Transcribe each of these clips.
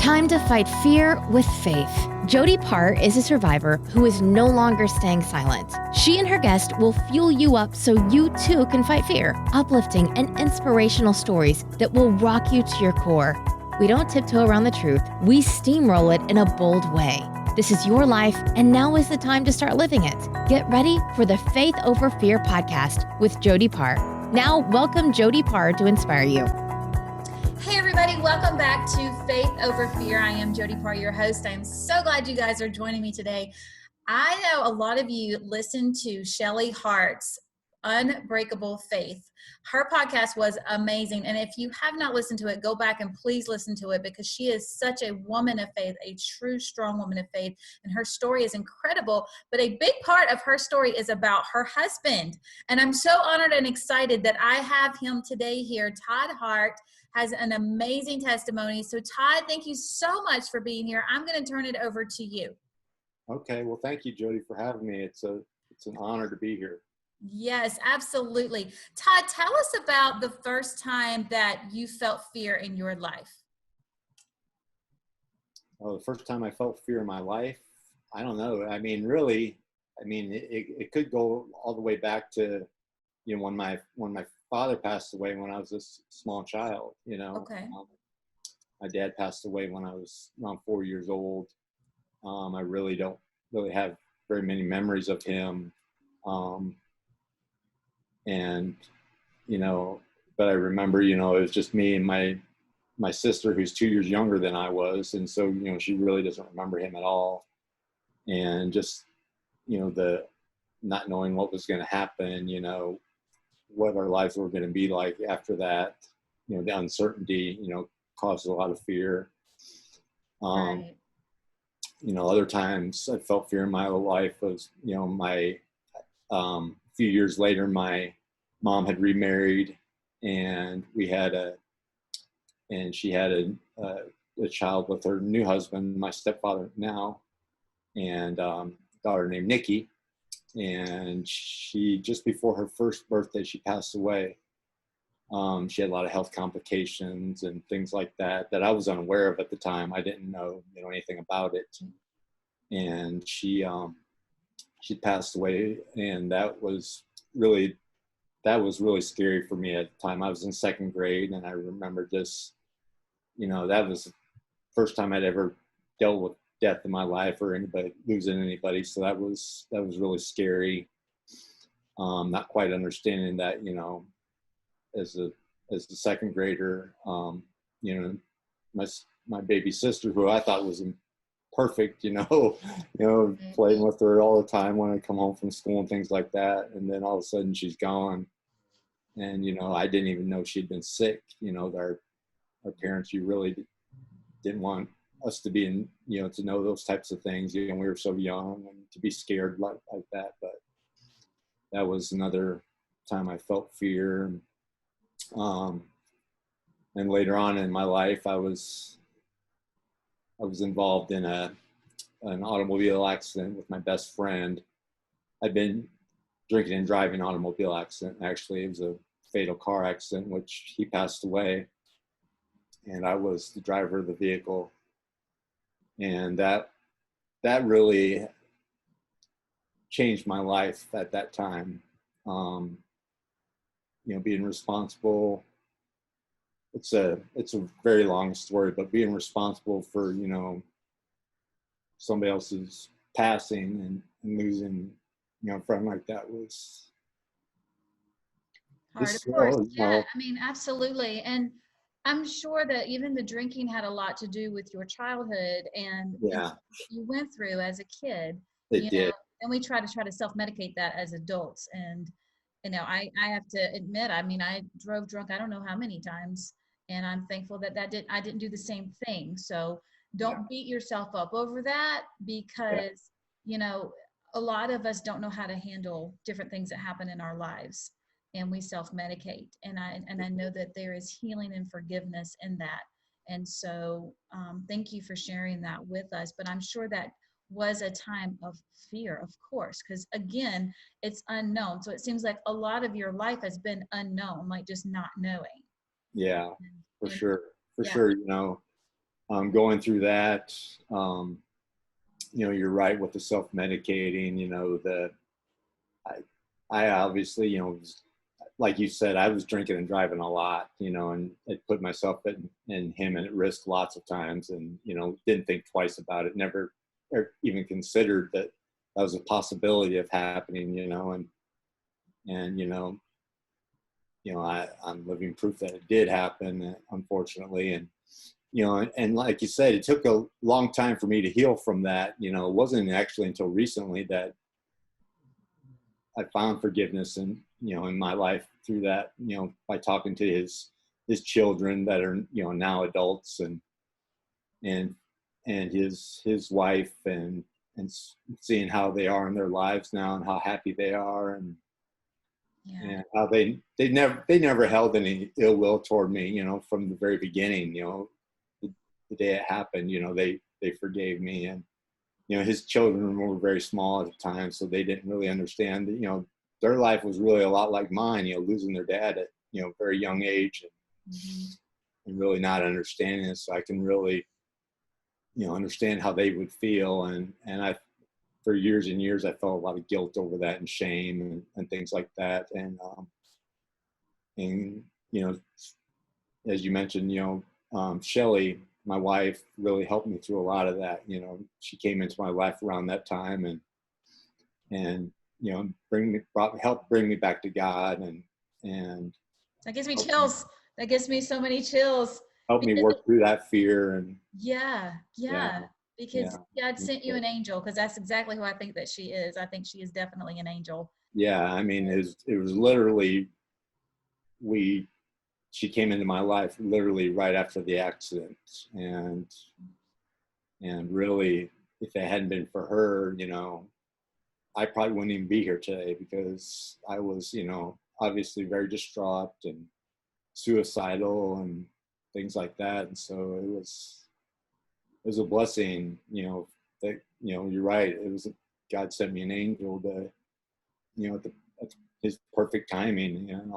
Time to fight fear with faith. Jody Paar is a survivor who is no longer staying silent. She and her guest will fuel you up so you too can fight fear. Uplifting and inspirational stories that will rock you to your core. We don't tiptoe around the truth. We steamroll it in a bold way. This is your life, and now is the time to start living it. Get ready for the Faith Over Fear podcast with Jody Paar. Now, welcome Jody Paar to inspire you. Hey everybody, welcome back to Faith Over Fear. I am Jody Paar, your host. I am so glad you guys are joining me today. I know a lot of you listened to Shelly Hart's Unbreakable Faith. Her podcast was amazing. And if you have not listened to it, go back and please listen to it because she is such a woman of faith, a true, strong woman of faith. And her story is incredible. But a big part of her story is about her husband. And I'm so honored and excited that I have him today here. Todd Hart has an amazing testimony. So Todd, thank you so much for being here. I'm going to turn it over to you. Okay. Well, thank you, Jody, for having me. It's an honor to be here. Yes, absolutely. Todd, tell us about the first time that you felt fear in your life. Oh, the first time I felt fear in my life, I don't know. It could go all the way back to, when my father passed away when I was a small child. Okay. My dad passed away when I was around 4 years old. I really don't have very many memories of him. But I remember, it was just me and my sister, who's 2 years younger than I was. And so, she really doesn't remember him at all. And just, the not knowing what was going to happen, what our lives were going to be like after that, the uncertainty, caused a lot of fear. Right. Other times I felt fear in my life was, a few years later, my mom had remarried, and she had a child with her new husband, my stepfather now, and daughter named Nikki. And she, just before her first birthday, she passed away. She had a lot of health complications and things like that I was unaware of at the time. I didn't know, anything about it. And she passed away, and that was really scary for me at the time. I was in second grade, and I remember just, that was the first time I'd ever dealt with death in my life or losing anybody. So that was really scary. Not quite understanding that, as a second grader, my baby sister, who I thought was perfect, playing with her all the time when I come home from school and things like that. And then all of a sudden she's gone. And, I didn't even know she'd been sick. Our parents, you really didn't want us to be in, to know those types of things. We were so young and to be scared like that. But that was another time I felt fear. And later on in my life, I was involved in an automobile accident with my best friend. I'd been drinking and driving automobile accident. Actually, it was a fatal car accident, which he passed away. And I was the driver of the vehicle. And that really changed my life at that time. Being responsible. It's a very long story, but being responsible for, somebody else's passing and losing, a friend like that was hard, of course. Yeah, absolutely. And I'm sure that even the drinking had a lot to do with your childhood and yeah, you went through as a kid. it did. And we try to self-medicate that as adults. And, I have to admit, I drove drunk, I don't know how many times. And I'm thankful that I didn't do the same thing. So don't beat yourself up over that because, a lot of us don't know how to handle different things that happen in our lives and we self-medicate. And I know that there is healing and forgiveness in that. And so thank you for sharing that with us. But I'm sure that was a time of fear, of course, because again, it's unknown. So it seems like a lot of your life has been unknown, like just not knowing. Yeah, for And, sure. yeah. Sure. going through that. You're right with the self-medicating. I obviously, like you said, I was drinking and driving a lot, and it put myself and him at risk lots of times, and, didn't think twice about it, never even considered that was a possibility of happening, I'm living proof that it did happen, unfortunately. And like you said, it took a long time for me to heal from that. It wasn't actually until recently that I found forgiveness in my life through that, by talking to his children that are, now adults, and his wife, and seeing how they are in their lives now and how happy they are, and how they never held any ill will toward me, from the very beginning, the day it happened, they forgave me. And his children were very small at the time, so they didn't really understand that, their life was really a lot like mine, losing their dad at, very young age, and really not understanding it. So I can really, understand how they would feel. And for years and years, I felt a lot of guilt over that, and shame, and things like that. And as you mentioned, Shelly, my wife, really helped me through a lot of that. She came into my life around that time, and helped bring me back to God, and that gives me chills. That gives me so many chills. Helped me work through that fear. And because God sent you an angel, because that's exactly who I think that she is. I think she is definitely an angel. Yeah, I mean, it was literally, she came into my life literally right after the accident, and really, if it hadn't been for her, I probably wouldn't even be here today, because I was, obviously very distraught and suicidal and things like that. And so it was a blessing, that, you're right. It was, God sent me an angel to, at his perfect timing, and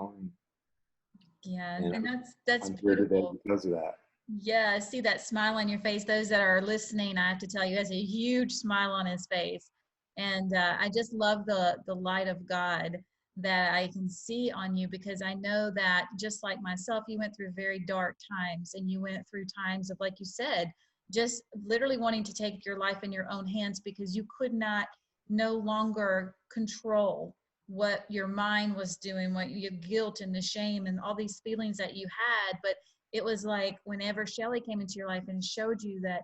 that's I'm here today beautiful because of that. Yeah, I see that smile on your face. Those that are listening, I have to tell you, has a huge smile on his face. And I just love the light of God that I can see on you, because I know that just like myself, you went through very dark times, and you went through times of, like you said, just literally wanting to take your life in your own hands, because you could not no longer control what your mind was doing, what your guilt and the shame and all these feelings that you had. But it was like whenever Shelly came into your life and showed you that,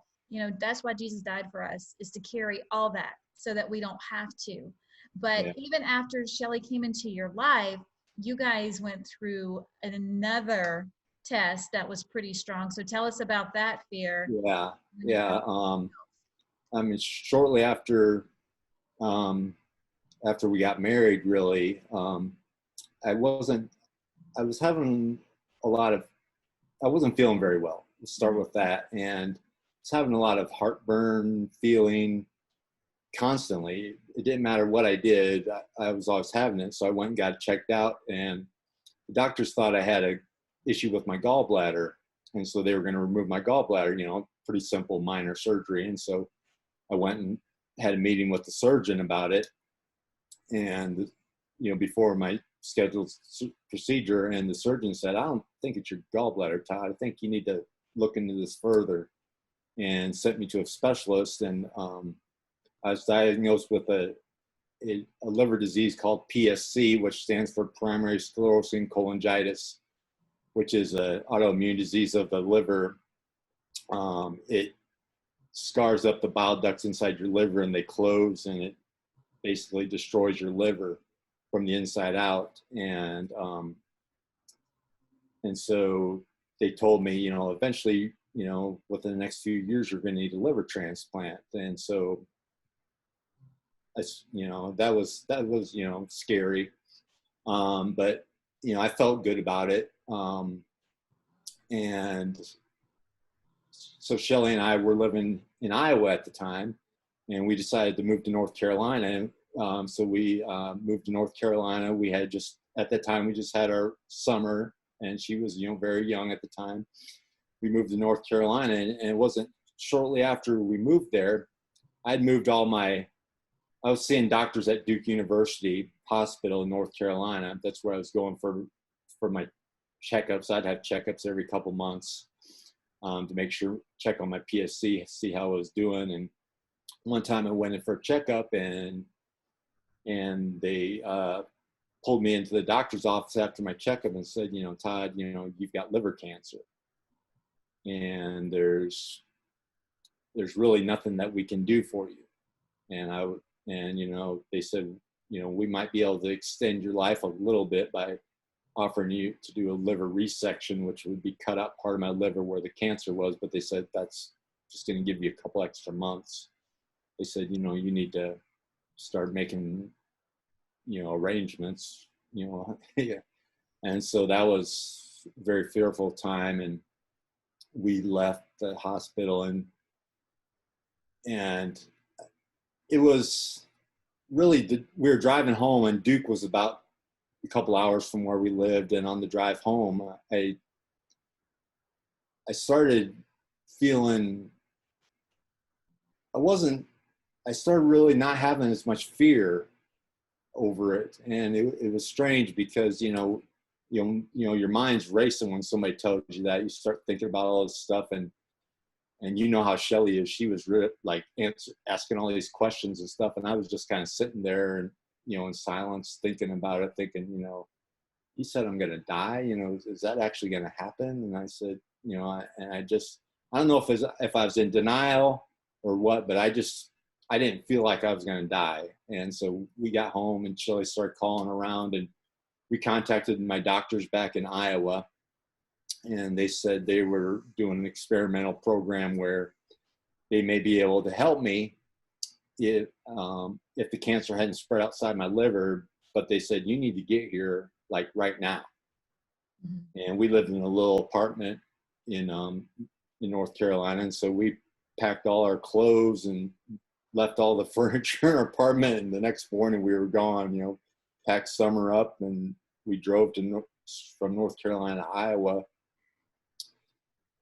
that's why Jesus died for us, is to carry all that so that we don't have to. But even after Shelly came into your life, you guys went through another test that was pretty strong. So tell us about that fear. Yeah. I mean, shortly after we got married, really, I wasn't feeling very well. Let's start with that. And I was having a lot of heartburn feeling constantly. It didn't matter what I did. I was always having it. So I went and got checked out, and the doctors thought I had an issue with my gallbladder. And so they were going to remove my gallbladder, pretty simple minor surgery. And so I went and had a meeting with the surgeon about it. And, before my scheduled procedure, and the surgeon said, "I don't think it's your gallbladder, Todd. I think you need to look into this further," and sent me to a specialist. And I was diagnosed with a liver disease called PSC, which stands for primary sclerosing cholangitis, which is an autoimmune disease of the liver. It scars up the bile ducts inside your liver, and they close, and it basically destroys your liver from the inside out. And so they told me, eventually, within the next few years, you're going to need a liver transplant. And so, that was scary. But, I felt good about it. And so Shelly and I were living in Iowa at the time, and we decided to move to North Carolina. So we moved to North Carolina. We had at that time, we just had our summer, and she was, very young at the time. we moved to North Carolina, and it wasn't shortly after we moved there, I'd moved I was seeing doctors at Duke University Hospital in North Carolina. That's where I was going for my checkups. I'd have checkups every couple months to make sure, check on my PSC, see how I was doing. And one time I went in for a checkup, and they pulled me into the doctor's office after my checkup and said, Todd, you've got liver cancer, and there's really nothing that we can do for you. And they said, we might be able to extend your life a little bit by offering you to do a liver resection, which would be cut out part of my liver where the cancer was. But they said, that's just going to give you a couple extra months. They said, you need to start making, arrangements, yeah. And so that was a very fearful time. And we left the hospital, and it was really, we were driving home, and Duke was about a couple hours from where we lived. And on the drive home, I started feeling, I started really not having as much fear over it. And it was strange because, your mind's racing when somebody tells you that. You start thinking about all this stuff, and you know how Shelly is. She was really asking all these questions and stuff. And I was just kind of sitting there and, in silence, thinking about it, thinking, he said, I'm going to die. Is that actually going to happen? And I said, I don't know if I was in denial or what, but I didn't feel like I was going to die. And so we got home, and Shelly started calling around, and we contacted my doctors back in Iowa. And they said they were doing an experimental program where they may be able to help me if the cancer hadn't spread outside my liver. But they said, you need to get here like right now. Mm-hmm. And we lived in a little apartment in North Carolina. And so we packed all our clothes and left all the furniture in our apartment. And the next morning we were gone, packed Summer up, and we drove from North Carolina to Iowa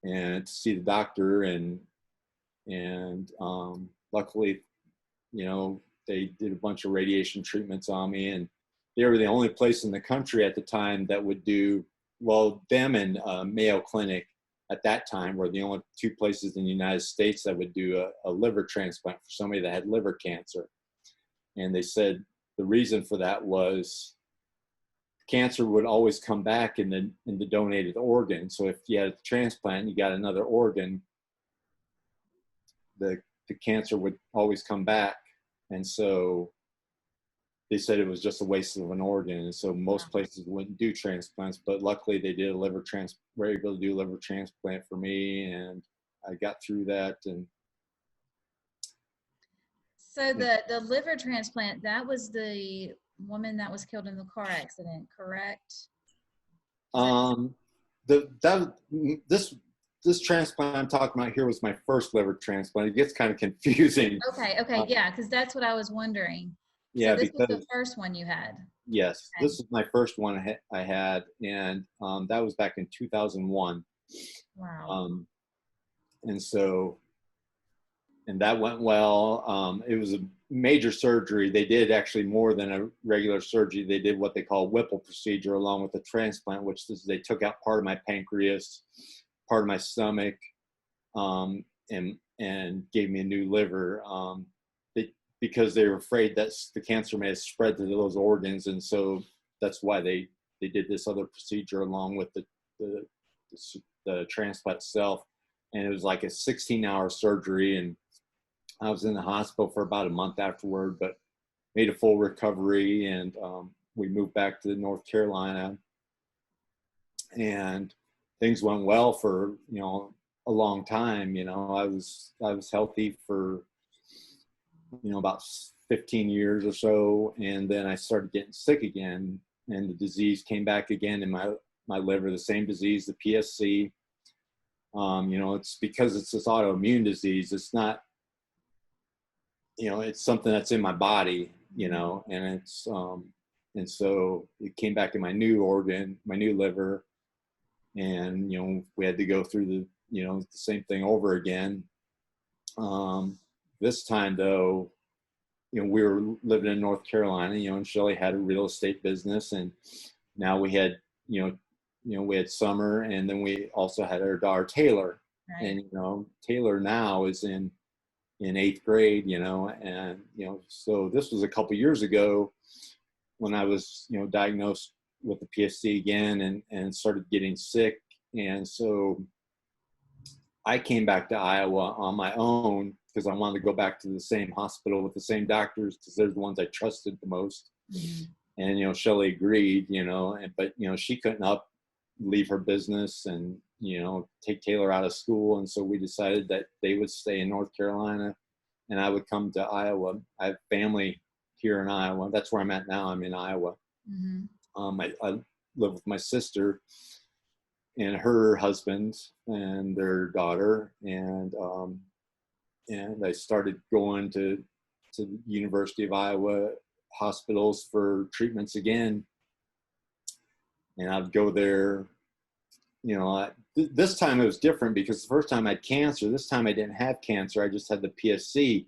and to see the doctor. And luckily, they did a bunch of radiation treatments on me, and they were the only place in the country at the time that would do, them and Mayo Clinic at that time were the only two places in the United States that would do a liver transplant for somebody that had liver cancer. And they said the reason for that was cancer would always come back in the donated organ. So if you had a transplant and you got another organ, the cancer would always come back. And so they said it was just a waste of an organ. And so most places wouldn't do transplants, but luckily they did were able to do a liver transplant for me, and I got through that. And so the liver transplant, that was the woman that was killed in the car accident, correct? This transplant I'm talking about here was my first liver transplant. It gets kind of confusing. Okay, yeah, because that's what I was wondering. Yeah, so this was the first one you had. Yes, okay. This is my first one I had, and that was back in 2001. Wow. And that went well. It was a major surgery. They did actually more than a regular surgery. They did what they call Whipple procedure along with the transplant, which is they took out part of my pancreas, part of my stomach, and gave me a new liver. Because they were afraid that the cancer may have spread to those organs. And so that's why they did this other procedure along with the transplant itself. And it was like a 16-hour surgery. And I was in the hospital for about a month afterward, but made a full recovery. And we moved back to North Carolina. And things went well for, a long time. I was healthy for, about 15 years or so. And then I started getting sick again, and the disease came back again in my liver, the same disease, the PSC. It's because it's this autoimmune disease. It's not, it's something that's in my body, and it's, and so it came back in my new organ, my new liver. And, we had to go through the same thing over again. This time though, we were living in North Carolina, and Shelley had a real estate business, and now we had, we had Summer, and then we also had our daughter Taylor, right. And Taylor now is in 8th grade, and so this was a couple years ago when I was diagnosed with the PSC again, and started getting sick, and so I came back to Iowa on my own because I wanted to go back to the same hospital with the same doctors because they're the ones I trusted the most. Mm-hmm. And Shelley agreed, but she couldn't leave her business and take Taylor out of school, and so we decided that they would stay in North Carolina and I would come to Iowa. I have family here in Iowa. That's where I'm at now. I'm in Iowa. Mm-hmm. I live with my sister and her husband and their daughter, and I started going to the University of Iowa hospitals for treatments again, and I'd go there. This time it was different because the first time I had cancer. This time I didn't have cancer. I just had the PSC,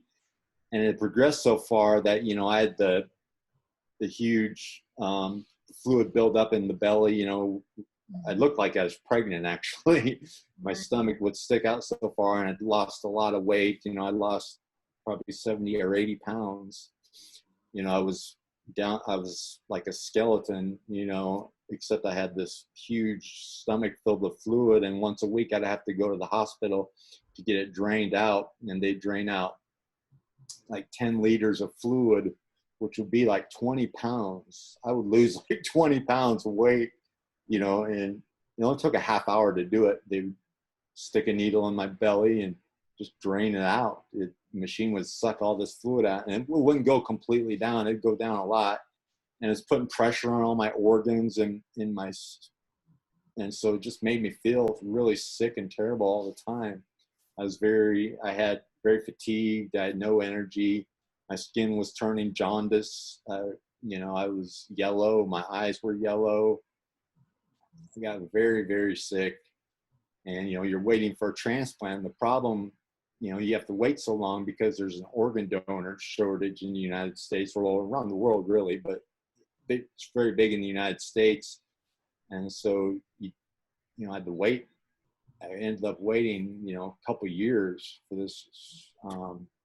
and it progressed so far that I had the huge fluid buildup in the belly. I looked like I was pregnant, actually. My stomach would stick out so far, and I'd lost a lot of weight. I lost probably 70 or 80 pounds. I was like a skeleton, except I had this huge stomach filled with fluid, and once a week I'd have to go to the hospital to get it drained out, and they drain out like 10 liters of fluid, which would be like 20 pounds. I would lose like 20 pounds of weight. And it only took a half hour to do it. They would stick a needle in my belly and just drain it out. The machine would suck all this fluid out, and it wouldn't go completely down. It'd go down a lot, and it's putting pressure on all my organs and and so it just made me feel really sick and terrible all the time. I had very fatigued. I had no energy. My skin was turning jaundice. I was yellow. My eyes were yellow. I got very, very sick, and you're waiting for a transplant. The problem, you have to wait so long because there's an organ donor shortage in the United States, or around the world really, but it's very big in the United States, and so I had to wait. I ended up waiting a couple years for this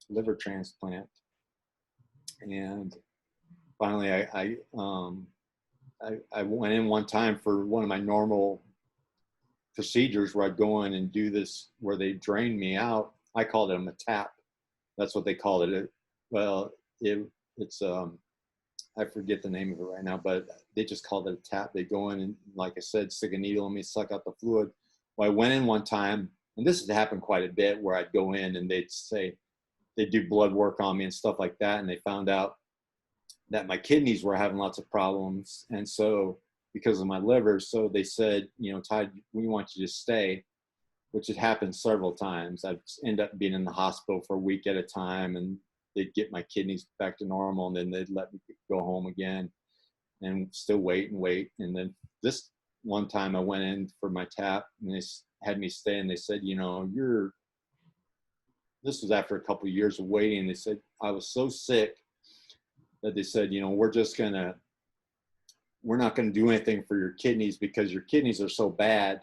liver transplant, and finally I went in one time for one of my normal procedures where I'd go in and do this, where they drained me out. I called it a tap. That's what they called it. It's I forget the name of it right now, but they just called it a tap. They go in and, like I said, stick a needle in me, suck out the fluid. Well, I went in one time, and this has happened quite a bit, where I'd go in and they'd do blood work on me and stuff like that, and they found out that my kidneys were having lots of problems, and so because of my liver, so they said, Todd, we want you to stay, which had happened several times. I'd end up being in the hospital for a week at a time, and they'd get my kidneys back to normal, and then they'd let me go home again and still wait and wait. And then this one time I went in for my tap, and they had me stay, and they said, this was after a couple of years of waiting. They said, I was so sick that they said, we're not going to do anything for your kidneys because your kidneys are so bad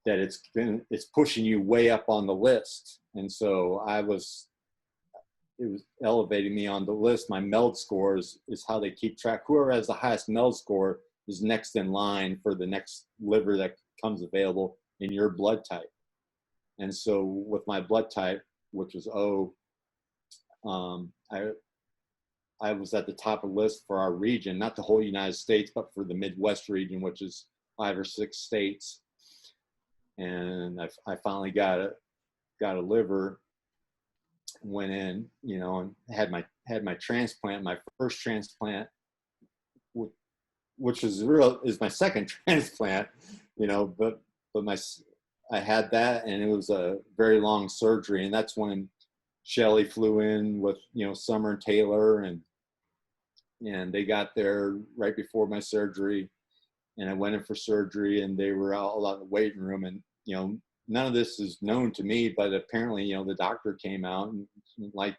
that it's pushing you way up on the list. And so it was elevating me on the list. My MELD score is how they keep track. Whoever has the highest MELD score is next in line for the next liver that comes available in your blood type. And so with my blood type, which was O, I was at the top of the list for our region, not the whole United States, but for the Midwest region, which is 5 or 6 states. And I finally got a liver, went in, and had my transplant, my first transplant, which is my second transplant, but I had that, and it was a very long surgery, and that's when Shelley flew in with Summer and Taylor, and they got there right before my surgery, and I went in for surgery, and they were all out in the waiting room, and none of this is known to me, but apparently, the doctor came out and like,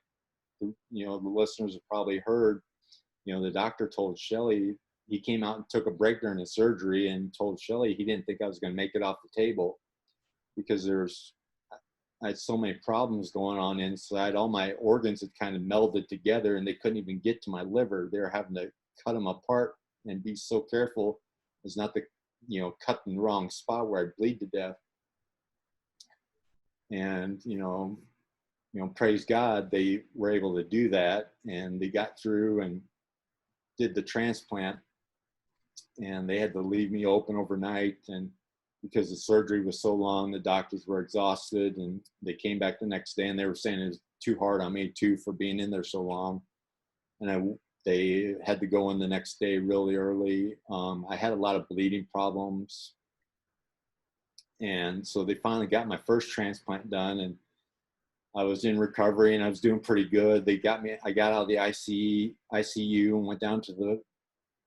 the listeners have probably heard, the doctor told Shelley, he came out and took a break during the surgery and told Shelley he didn't think I was going to make it off the table because I had so many problems going on inside. All my organs had kind of melded together and they couldn't even get to my liver. They were having to cut them apart and be so careful as not to, cut in the wrong spot where I bleed to death. And, praise God, they were able to do that, and they got through and did the transplant, and they had to leave me open overnight. And because the surgery was so long, the doctors were exhausted, and they came back the next day and they were saying it was too hard on me too for being in there so long. And they had to go in the next day really early. I had a lot of bleeding problems. And so they finally got my first transplant done, and I was in recovery and I was doing pretty good. I got out of the ICU and went down to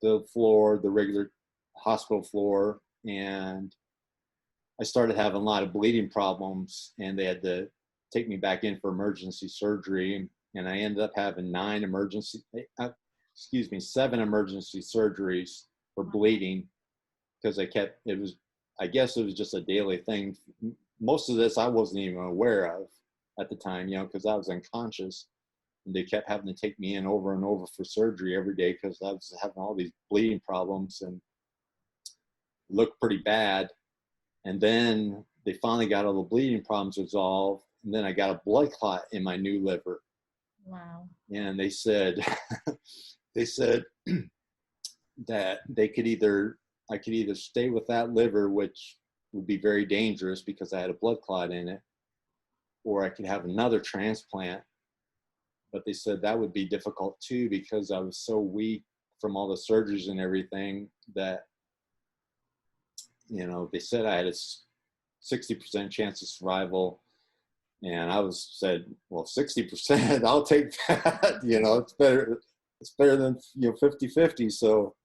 the floor, the regular hospital floor. And I started having a lot of bleeding problems, and they had to take me back in for emergency surgery. And I ended up having 7 emergency surgeries for bleeding because I guess it was just a daily thing. Most of this I wasn't even aware of at the time, because I was unconscious, and they kept having to take me in over and over for surgery every day because I was having all these bleeding problems and it looked pretty bad. And then they finally got all the bleeding problems resolved, and then I got a blood clot in my new liver. Wow. And they said that I could either stay with that liver, which would be very dangerous because I had a blood clot in it, or I could have another transplant. But they said that would be difficult too because I was so weak from all the surgeries and everything that, they said I had a 60% chance of survival. And I said, well, 60%, I'll take that. It's better than 50-50. So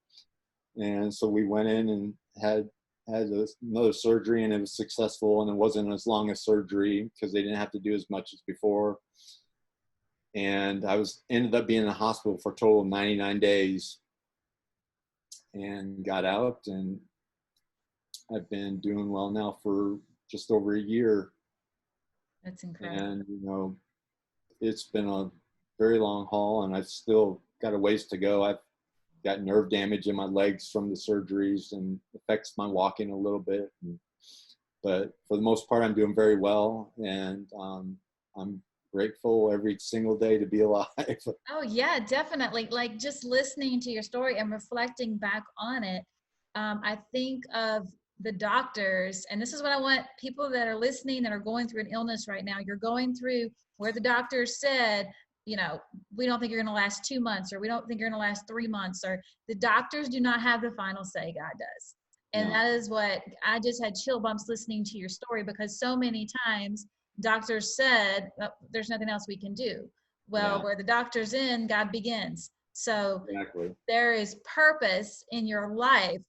we went in and had another surgery, and it was successful, and it wasn't as long a surgery because they didn't have to do as much as before. And I ended up being in the hospital for a total of 99 days and got out, and I've been doing well now for just over a year. That's incredible. And, it's been a very long haul, and I've still got a ways to go. I've got nerve damage in my legs from the surgeries and affects my walking a little bit. But for the most part, I'm doing very well, and I'm grateful every single day to be alive. Oh yeah, definitely. Like just listening to your story and reflecting back on it, I think of the doctors, and this is what I want people that are listening that are going through an illness right now. You're going through where the doctors said, we don't think you're going to last 2 months, or we don't think you're going to last 3 months, or the doctors do not have the final say, God does. And No. that is what I just had chill bumps listening to your story, because so many times doctors said, there's nothing else we can do. Well, Yeah. where the doctor's in, God begins. So Exactly. there is purpose in your life,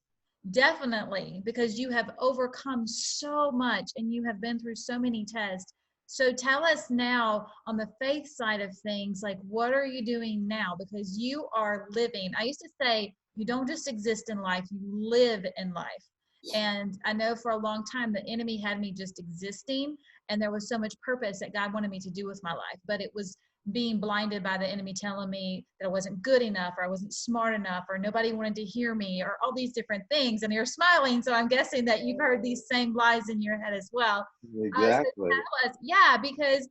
definitely, because you have overcome so much and you have been through so many tests. So tell us now on the faith side of things, like what are you doing now? Because you are living. I used to say, you don't just exist in life, you live in life. And I know for a long time, the enemy had me just existing, and there was so much purpose that God wanted me to do with my life, but it was being blinded by the enemy telling me that I wasn't good enough, or I wasn't smart enough, or nobody wanted to hear me, or all these different things. And you're smiling, so I'm guessing that you've heard these same lies in your head as well. Exactly. So tell us, yeah, because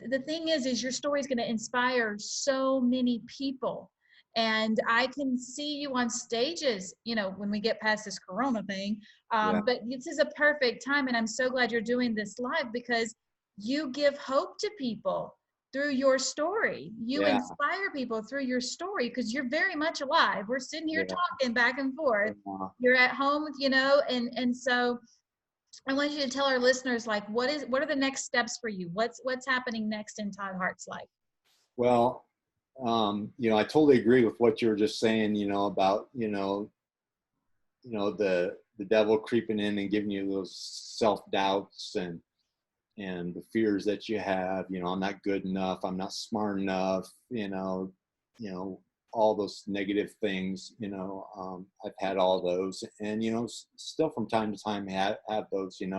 the thing is your story is going to inspire so many people. And I can see you on stages, when we get past this Corona thing. Yeah. But this is a perfect time. And I'm so glad you're doing this live, because you give hope to people through your story. You Yeah. inspire people through your story, because you're very much alive. We're sitting here Yeah. talking back and forth. Yeah. You're at home, and so I want you to tell our listeners, like, what are the next steps for you? What's happening next in Todd Hart's life? Well, I totally agree with what you were just saying, about, the devil creeping in and giving you those self-doubts. And, and the fears that you have, I'm not good enough, I'm not smart enough, all those negative things, I've had all those, and, still from time to time have those, And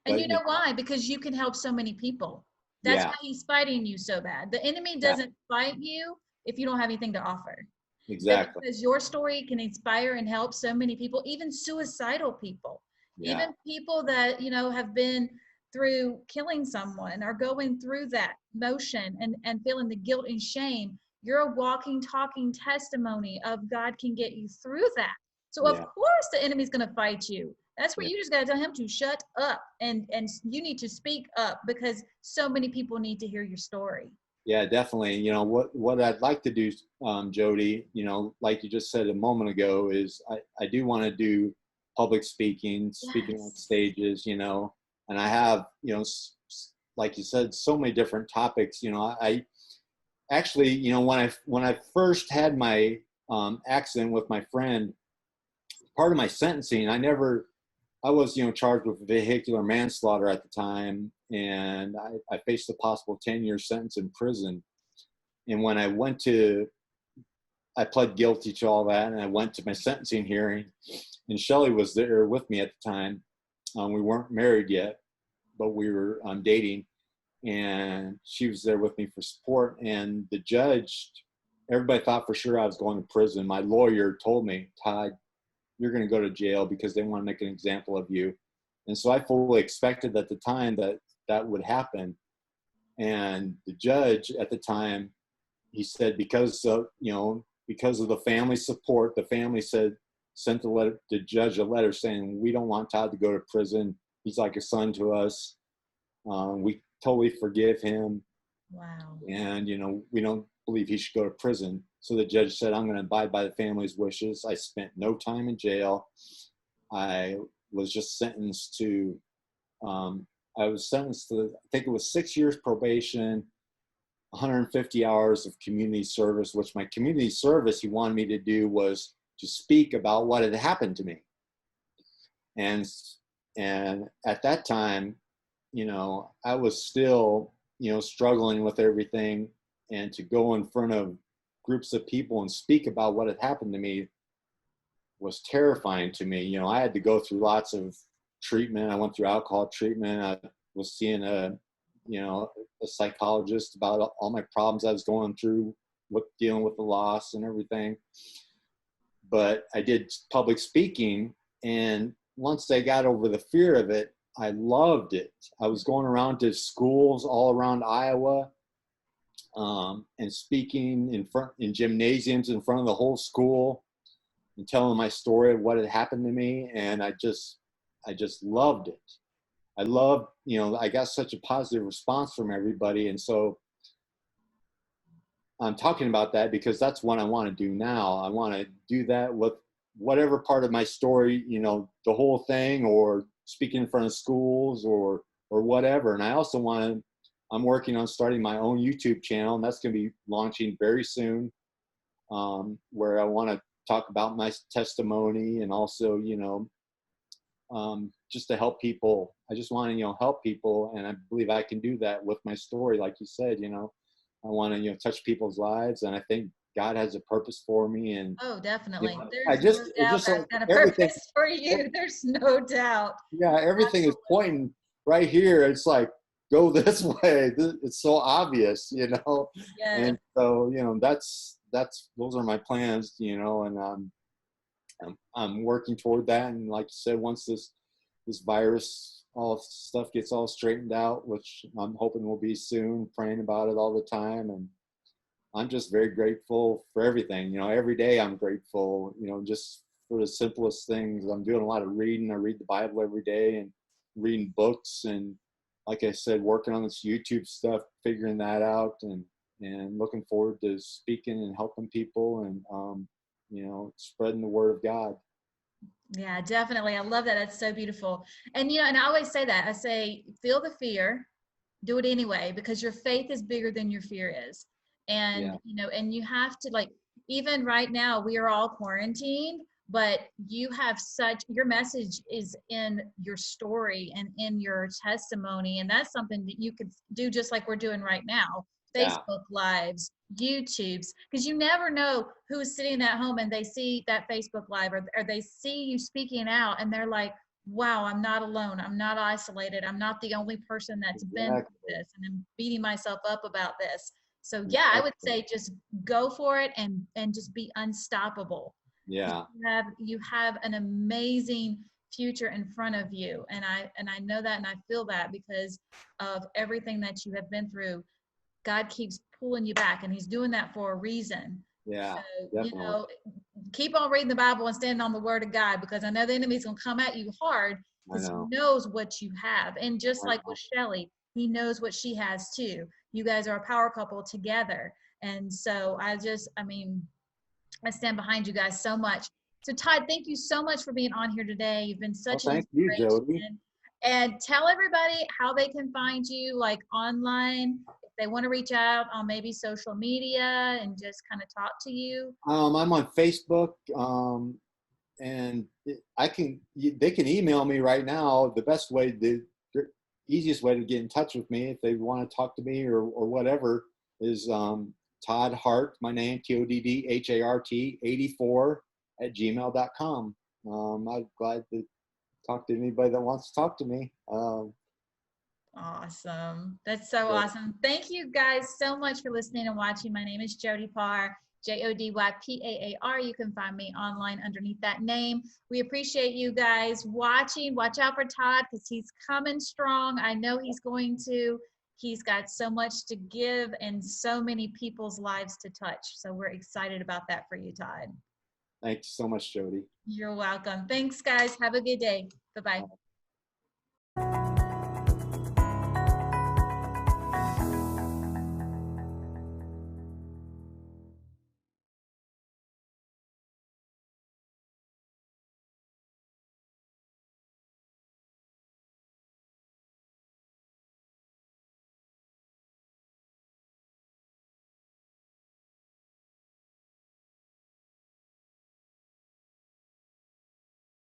but, you know why? Because you can help so many people. That's yeah, why he's fighting you so bad. The enemy yeah, doesn't fight you if you don't have anything to offer. But exactly. because your story can inspire and help so many people, even suicidal people, Yeah, even people that, have been through killing someone or going through that motion and feeling the guilt and shame, you're a walking, talking testimony of God can get you through that. So of yeah, course the enemy's going to fight you. That's where yeah. you just got to tell him to shut up, and you need to speak up because so many people need to hear your story. Yeah, definitely. What I'd like to do, Jody, like you just said a moment ago, is I do want to do public speaking on Yes. stages, and I have, like you said, so many different topics. I actually, when I first had my accident with my friend, part of my sentencing, I was, charged with vehicular manslaughter at the time, and I faced a possible 10-year sentence in prison. And when I pled guilty to all that, and I went to my sentencing hearing, and Shelly was there with me at the time. We weren't married yet, but we were dating, and she was there with me for support. And the judge, everybody thought for sure I was going to prison. My lawyer told me, Todd, you're going to go to jail because they want to make an example of you. And so I fully expected at the time that that would happen. And the judge at the time, he said, because of the family support, the family sent the judge a letter saying, we don't want Todd to go to prison. He's like a son to us. We totally forgive him. Wow. And, we don't believe he should go to prison. So the judge said, I'm going to abide by the family's wishes. I spent no time in jail. I was just sentenced to, I think it was 6 years probation, 150 hours of community service, which my community service he wanted me to do was to speak about what had happened to me. And at that time, I was still, struggling with everything, and to go in front of groups of people and speak about what had happened to me was terrifying to me. I had to go through lots of treatment. I went through alcohol treatment. I was seeing a psychologist about all my problems I was going through with dealing with the loss and everything. But I did public speaking, and once I got over the fear of it, I loved it. I was going around to schools all around Iowa, and speaking in gymnasiums in front of the whole school and telling my story of what had happened to me, and I just loved it. I loved, I got such a positive response from everybody, and so I'm talking about that because that's what I want to do now. I want to do that with whatever part of my story, the whole thing, or speaking in front of schools or whatever. And I also I'm working on starting my own YouTube channel, and that's going to be launching very soon, where I want to talk about my testimony, and also, just to help people. I just want to, help people, and I believe I can do that with my story. Like you said, I want to, touch people's lives, and I think God has a purpose for me. And Oh, definitely. I There's no just, it's doubt just like God's got a everything. purpose for you. There's no doubt. Yeah, everything is Absolutely. pointing right here. It's like, go this way. It's so obvious, Yes. and so, that's those are my plans, and I'm working toward that. And like you said, once this virus all stuff gets all straightened out, which I'm hoping will be soon, praying about it all the time. And I'm just very grateful for everything. Every day I'm grateful, just for the simplest things. I'm doing a lot of reading. I read the Bible every day, and reading books, and like I said, working on this YouTube stuff, figuring that out, and looking forward to speaking and helping people, and spreading the word of God. Yeah, definitely. I love that. That's so beautiful. And and I always say that. I say, feel the fear, do it anyway, because your faith is bigger than your fear is. And Yeah. and you have to, like, even right now we are all quarantined, but you have your message is in your story and in your testimony. And that's something that you could do just like we're doing right now. Yeah. Facebook Lives, YouTubes, because you never know who's sitting at home and they see that Facebook Live or they see you speaking out and they're like, wow, I'm not alone. I'm not isolated. I'm not the only person that's been through this and I'm beating myself up about this. So yeah, I would say just go for it and just be unstoppable. Yeah. You have an amazing future in front of you. And I know that and I feel that because of everything that you have been through. God keeps pulling you back and he's doing that for a reason. Yeah. So, Definitely. Keep on reading the Bible and standing on the word of God, because I know the enemy's going to come at you hard because he knows what you have. And just like with Shelly, he knows what she has too. You guys are a power couple together. And so I stand behind you guys so much. So Todd, thank you so much for being on here today. You've been such an Thank you, inspiration. Jody. And tell everybody how they can find you, like online, if they want to reach out on maybe social media and just kind of talk to you. I'm on Facebook, and they can email me right now. The easiest way to get in touch with me if they want to talk to me or whatever is Todd Hart, my name, TODDHART 84 @gmail.com. I'm glad to talk to anybody that wants to talk to me. Awesome. That's so awesome. Thank you guys so much for listening and watching. My name is Jody Paar, JODYPAAR. You can find me online underneath that name. We appreciate you guys watching. Watch out for Todd because he's coming strong. I know he's going to. He's got so much to give and so many people's lives to touch. So we're excited about that for you, Todd. Thanks so much, Jody. You're welcome. Thanks, guys. Have a good day. Bye-bye.